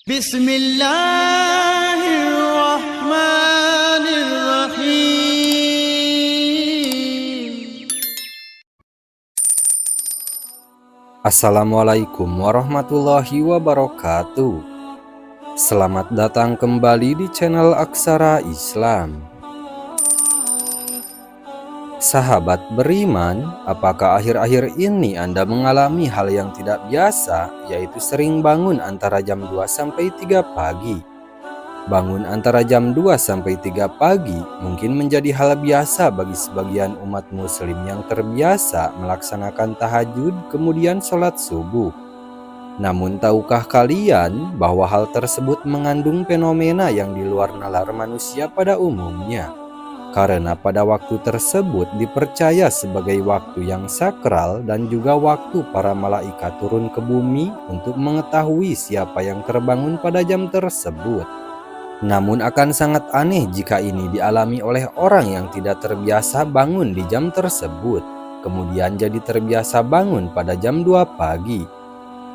Bismillahirrahmanirrahim. Assalamualaikum warahmatullahi wabarakatuh. Selamat datang kembali di channel Aksara Islam. Sahabat beriman, apakah akhir-akhir ini Anda mengalami hal yang tidak biasa, yaitu sering bangun antara jam 2 sampai 3 pagi? Bangun antara jam 2 sampai 3 pagi mungkin menjadi hal biasa bagi sebagian umat muslim yang terbiasa melaksanakan tahajud kemudian sholat subuh. Namun tahukah kalian bahwa hal tersebut mengandung fenomena yang di luar nalar manusia pada umumnya? Karena pada waktu tersebut dipercaya sebagai waktu yang sakral dan juga waktu para malaikat turun ke bumi untuk mengetahui siapa yang terbangun pada jam tersebut. Namun akan sangat aneh jika ini dialami oleh orang yang tidak terbiasa bangun di jam tersebut, kemudian jadi terbiasa bangun pada jam 2 pagi.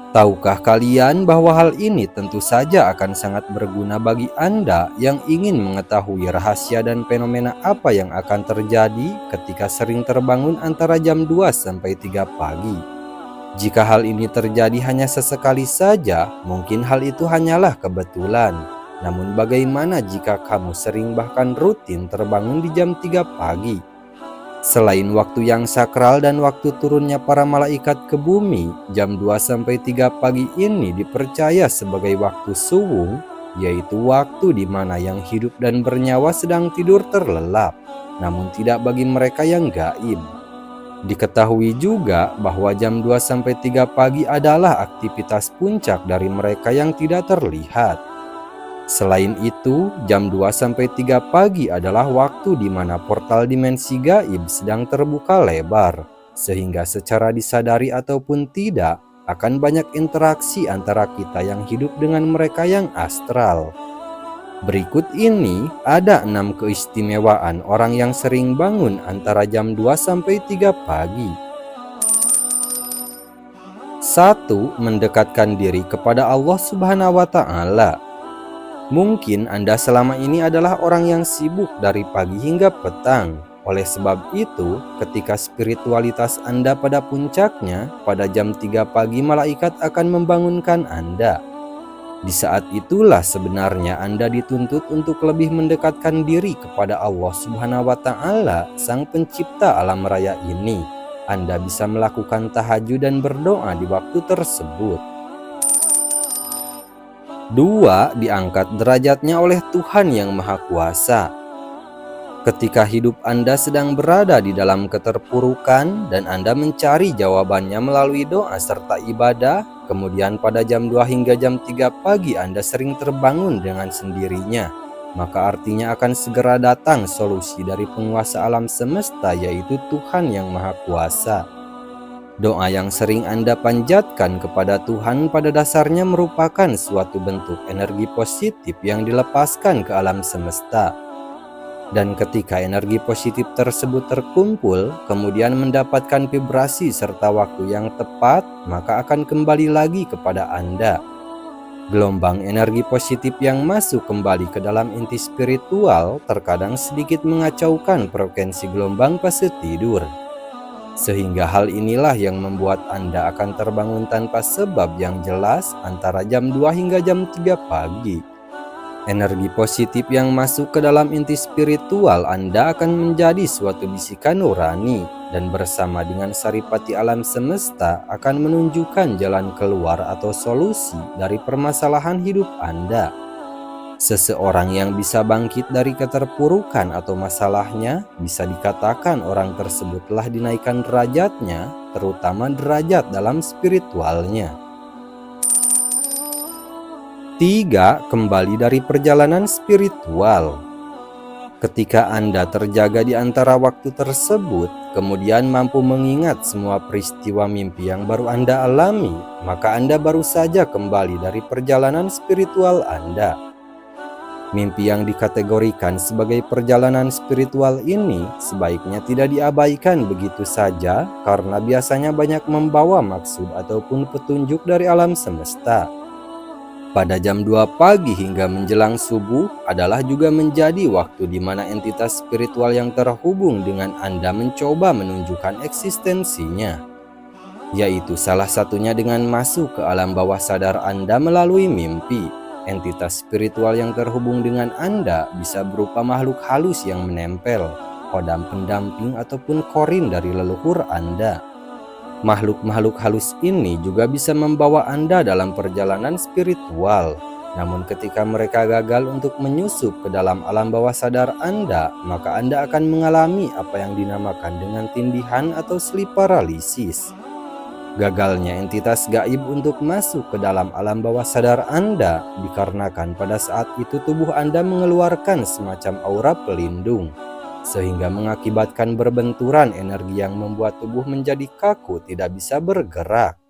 Tahukah kalian bahwa hal ini tentu saja akan sangat berguna bagi Anda yang ingin mengetahui rahasia dan fenomena apa yang akan terjadi ketika sering terbangun antara jam 2 sampai 3 pagi. Jika hal ini terjadi hanya sesekali saja, mungkin hal itu hanyalah kebetulan. Namun bagaimana jika kamu sering bahkan rutin terbangun di jam 3 pagi? Selain waktu yang sakral dan waktu turunnya para malaikat ke bumi, jam 2 sampai 3 pagi ini dipercaya sebagai waktu suwung, yaitu waktu di mana yang hidup dan bernyawa sedang tidur terlelap, namun tidak bagi mereka yang gaib. Diketahui juga bahwa jam 2 sampai 3 pagi adalah aktivitas puncak dari mereka yang tidak terlihat. Selain itu, jam 2 sampai 3 pagi adalah waktu di mana portal dimensi gaib sedang terbuka lebar, sehingga secara disadari ataupun tidak akan banyak interaksi antara kita yang hidup dengan mereka yang astral. Berikut ini ada 6 keistimewaan orang yang sering bangun antara jam 2 sampai 3 pagi. 1. Mendekatkan diri kepada Allah Subhanahu wa Ta'ala. Mungkin Anda selama ini adalah orang yang sibuk dari pagi hingga petang. Oleh sebab itu, ketika spiritualitas Anda pada puncaknya, pada jam 3 pagi malaikat akan membangunkan Anda. Di saat itulah sebenarnya Anda dituntut untuk lebih mendekatkan diri kepada Allah Subhanahu wa Ta'ala, Sang Pencipta alam raya ini. Anda bisa melakukan tahajud dan berdoa di waktu tersebut. 2. Diangkat derajatnya oleh Tuhan yang Maha Kuasa. Ketika hidup Anda sedang berada di dalam keterpurukan dan Anda mencari jawabannya melalui doa serta ibadah, kemudian pada jam 2 hingga jam 3 pagi Anda sering terbangun dengan sendirinya, maka artinya akan segera datang solusi dari penguasa alam semesta, yaitu Tuhan yang Maha Kuasa. Doa yang sering Anda panjatkan kepada Tuhan pada dasarnya merupakan suatu bentuk energi positif yang dilepaskan ke alam semesta. Dan ketika energi positif tersebut terkumpul, kemudian mendapatkan vibrasi serta waktu yang tepat, maka akan kembali lagi kepada Anda. Gelombang energi positif yang masuk kembali ke dalam inti spiritual terkadang sedikit mengacaukan frekuensi gelombang fase tidur. Sehingga hal inilah yang membuat Anda akan terbangun tanpa sebab yang jelas antara jam 2 hingga jam 3 pagi. Energi positif yang masuk ke dalam inti spiritual Anda akan menjadi suatu bisikan nurani, dan bersama dengan saripati alam semesta akan menunjukkan jalan keluar atau solusi dari permasalahan hidup Anda. Seseorang yang bisa bangkit dari keterpurukan atau masalahnya, bisa dikatakan orang tersebut telah dinaikkan derajatnya, terutama derajat dalam spiritualnya. 3. Kembali dari perjalanan spiritual. Ketika Anda terjaga di antara waktu tersebut, kemudian mampu mengingat semua peristiwa mimpi yang baru Anda alami, maka Anda baru saja kembali dari perjalanan spiritual Anda. Mimpi yang dikategorikan sebagai perjalanan spiritual ini sebaiknya tidak diabaikan begitu saja, karena biasanya banyak membawa maksud ataupun petunjuk dari alam semesta. Pada jam 2 pagi hingga menjelang subuh adalah juga menjadi waktu di mana entitas spiritual yang terhubung dengan Anda mencoba menunjukkan eksistensinya, yaitu salah satunya dengan masuk ke alam bawah sadar Anda melalui mimpi. Entitas spiritual yang terhubung dengan Anda bisa berupa makhluk halus yang menempel, kodam pendamping ataupun korin dari leluhur Anda. Makhluk-makhluk halus ini juga bisa membawa Anda dalam perjalanan spiritual. Namun ketika mereka gagal untuk menyusup ke dalam alam bawah sadar Anda, maka Anda akan mengalami apa yang dinamakan dengan tindihan atau sleep paralysis. Gagalnya entitas gaib untuk masuk ke dalam alam bawah sadar Anda dikarenakan pada saat itu tubuh Anda mengeluarkan semacam aura pelindung, sehingga mengakibatkan berbenturan energi yang membuat tubuh menjadi kaku, tidak bisa bergerak.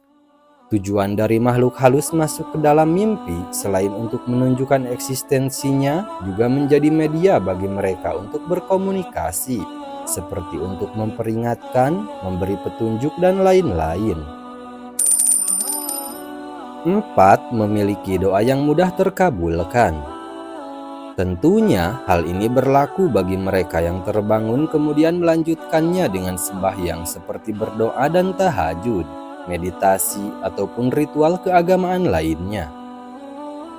Tujuan dari makhluk halus masuk ke dalam mimpi selain untuk menunjukkan eksistensinya juga menjadi media bagi mereka untuk berkomunikasi, seperti untuk memperingatkan, memberi petunjuk, dan lain-lain. 4. Memiliki doa yang mudah terkabulkan. Tentunya hal ini berlaku bagi mereka yang terbangun kemudian melanjutkannya dengan sembahyang seperti berdoa dan tahajud, meditasi, ataupun ritual keagamaan lainnya.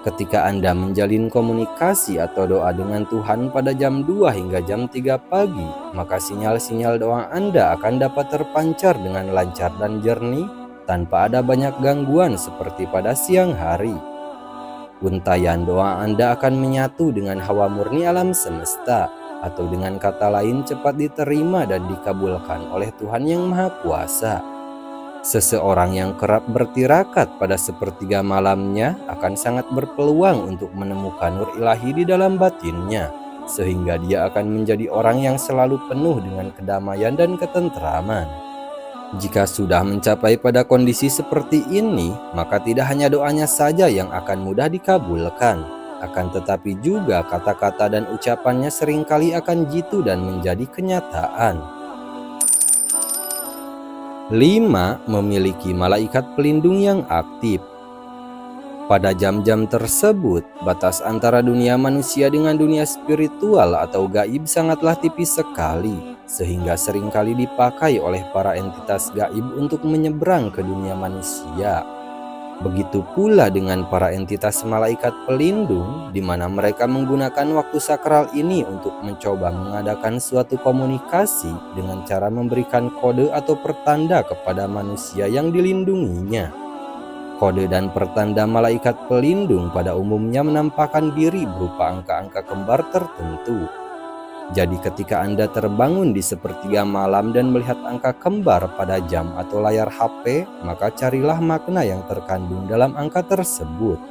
Ketika Anda menjalin komunikasi atau doa dengan Tuhan pada jam 2 hingga jam 3 pagi, maka sinyal-sinyal doa Anda akan dapat terpancar dengan lancar dan jernih tanpa ada banyak gangguan seperti pada siang hari. Untayan doa Anda akan menyatu dengan hawa murni alam semesta, atau dengan kata lain cepat diterima dan dikabulkan oleh Tuhan Yang Maha Kuasa. Seseorang yang kerap bertirakat pada sepertiga malamnya akan sangat berpeluang untuk menemukan nur ilahi di dalam batinnya, sehingga dia akan menjadi orang yang selalu penuh dengan kedamaian dan ketentraman. Jika sudah mencapai pada kondisi seperti ini, maka tidak hanya doanya saja yang akan mudah dikabulkan, akan tetapi juga kata-kata dan ucapannya seringkali akan jitu dan menjadi kenyataan. 5. Memiliki malaikat pelindung yang aktif. Pada jam-jam tersebut, batas antara dunia manusia dengan dunia spiritual atau gaib sangatlah tipis sekali, sehingga seringkali dipakai oleh para entitas gaib untuk menyeberang ke dunia manusia. Begitu pula dengan para entitas malaikat pelindung, di mana mereka menggunakan waktu sakral ini untuk mencoba mengadakan suatu komunikasi dengan cara memberikan kode atau pertanda kepada manusia yang dilindunginya. Kode dan pertanda malaikat pelindung pada umumnya menampakkan diri berupa angka-angka kembar tertentu. Jadi ketika Anda terbangun di sepertiga malam dan melihat angka kembar pada jam atau layar HP, maka carilah makna yang terkandung dalam angka tersebut.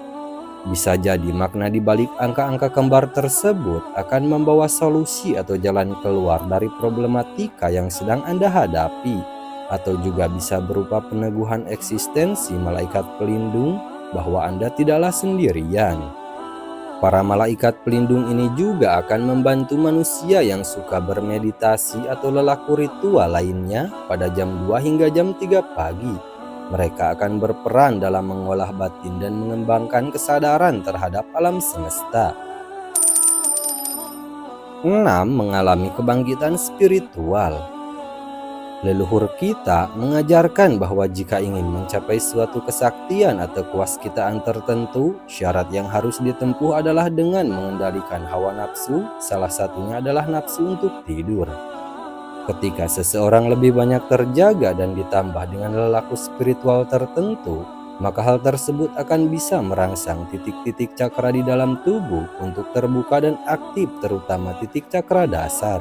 Bisa jadi makna di balik angka-angka kembar tersebut akan membawa solusi atau jalan keluar dari problematika yang sedang Anda hadapi, atau juga bisa berupa peneguhan eksistensi malaikat pelindung bahwa Anda tidaklah sendirian. Para malaikat pelindung ini juga akan membantu manusia yang suka bermeditasi atau lelaku ritual lainnya pada jam 2 hingga jam 3 pagi. Mereka akan berperan dalam mengolah batin dan mengembangkan kesadaran terhadap alam semesta. 6. Mengalami kebangkitan spiritual. Leluhur kita mengajarkan bahwa jika ingin mencapai suatu kesaktian atau kewaskitaan tertentu, syarat yang harus ditempuh adalah dengan mengendalikan hawa nafsu, salah satunya adalah nafsu untuk tidur. Ketika seseorang lebih banyak terjaga dan ditambah dengan lelaku spiritual tertentu, maka hal tersebut akan bisa merangsang titik-titik cakra di dalam tubuh untuk terbuka dan aktif, terutama titik cakra dasar.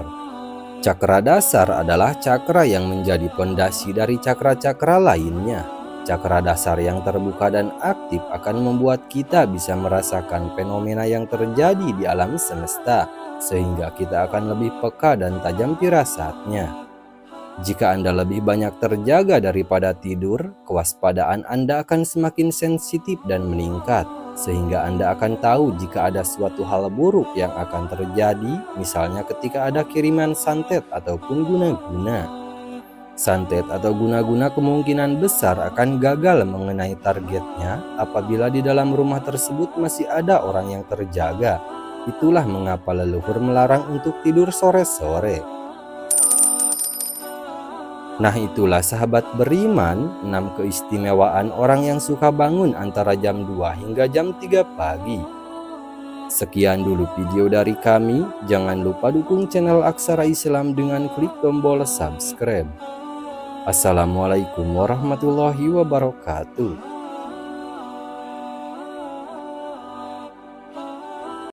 Cakra dasar adalah cakra yang menjadi pondasi dari cakra-cakra lainnya. Cakra dasar yang terbuka dan aktif akan membuat kita bisa merasakan fenomena yang terjadi di alam semesta, sehingga kita akan lebih peka dan tajam firasatnya. Jika Anda lebih banyak terjaga daripada tidur, kewaspadaan Anda akan semakin sensitif dan meningkat, sehingga Anda akan tahu jika ada suatu hal buruk yang akan terjadi, misalnya ketika ada kiriman santet ataupun guna-guna. Santet atau guna-guna kemungkinan besar akan gagal mengenai targetnya apabila di dalam rumah tersebut masih ada orang yang terjaga. Itulah mengapa leluhur melarang untuk tidur sore-sore. Nah, itulah sahabat beriman, 6 keistimewaan orang yang suka bangun antara jam 2 hingga jam 3 pagi. Sekian dulu video dari kami. Jangan lupa dukung channel Aksara Islam dengan klik tombol subscribe. Assalamualaikum warahmatullahi wabarakatuh.